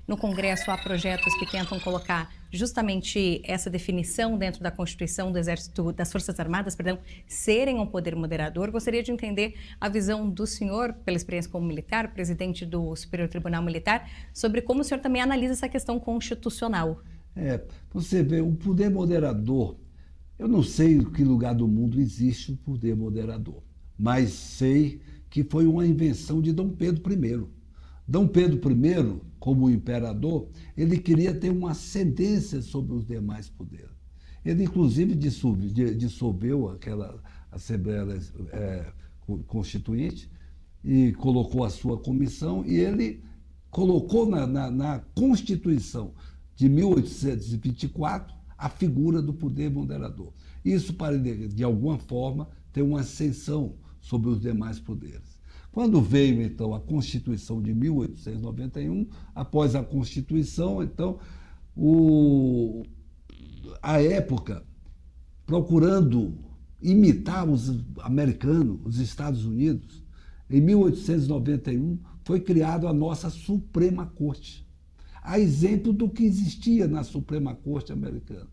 no Congresso há projetos que tentam colocar justamente essa definição dentro da Constituição do Exército, das Forças Armadas, perdão, serem um poder moderador. Gostaria de entender a visão do senhor, pela experiência como militar, presidente do Superior Tribunal Militar, sobre como o senhor também analisa essa questão constitucional. Você vê, o poder moderador, eu não sei em que lugar do mundo existe o poder moderador, mas sei que foi uma invenção de Dom Pedro I. Dom Pedro I, como imperador, ele queria ter uma ascendência sobre os demais poderes. Ele, inclusive, dissolveu aquela Assembleia Constituinte e colocou a sua comissão, e ele colocou na Constituição de 1824 a figura do poder moderador. Isso para, de alguma forma, ter uma ascensão sobre os demais poderes. Quando veio, então, a Constituição de 1891, após a Constituição, então, a época, procurando imitar os americanos, os Estados Unidos, em 1891, foi criada a nossa Suprema Corte, a exemplo do que existia na Suprema Corte americana.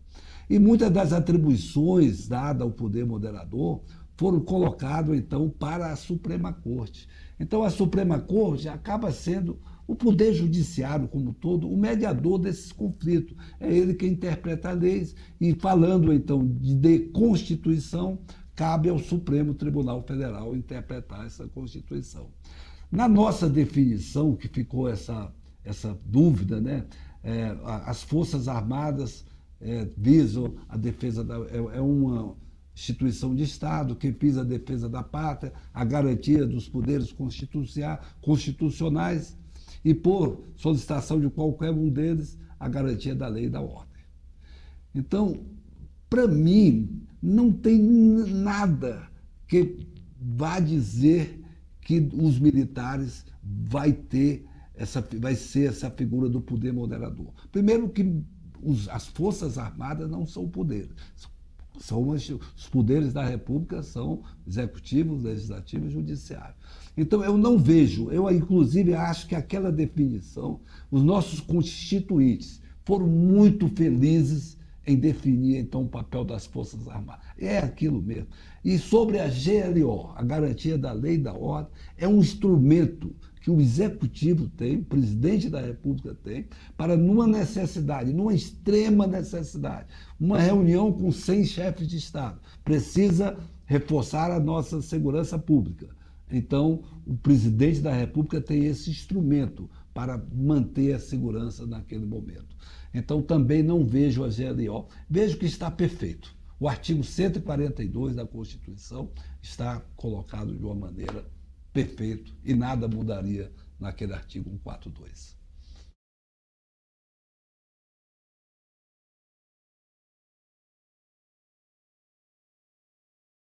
E muitas das atribuições dadas ao poder moderador foram colocadas, então, para a Suprema Corte. Então, a Suprema Corte acaba sendo o poder judiciário como um todo, o mediador desses conflitos. É ele que interpreta as leis e, falando, então, de Constituição, cabe ao Supremo Tribunal Federal interpretar essa Constituição. Na nossa definição, que ficou essa dúvida, né? As Forças Armadas visam a defesa é uma instituição de Estado que visa a defesa da pátria, a garantia dos poderes constitucionais e, por solicitação de qualquer um deles, a garantia da lei e da ordem. Então, para mim, não tem nada que vá dizer que os militares vai ser essa figura do poder moderador. Primeiro que as Forças Armadas não são poderes. Os poderes da República são executivo, legislativo e judiciário. Então, eu não vejo, eu inclusive acho que aquela definição, os nossos constituintes foram muito felizes em definir, então, o papel das Forças Armadas. É aquilo mesmo. E sobre a GLO, a garantia da lei e da ordem, é um instrumento que o Executivo tem, o Presidente da República tem, para, numa necessidade, numa extrema necessidade, uma reunião com 100 chefes de Estado, precisa reforçar a nossa segurança pública. Então, o Presidente da República tem esse instrumento para manter a segurança naquele momento. Então, também não vejo a GLO, vejo que está perfeito. O artigo 142 da Constituição está colocado de uma maneira perfeita e nada mudaria naquele artigo 142.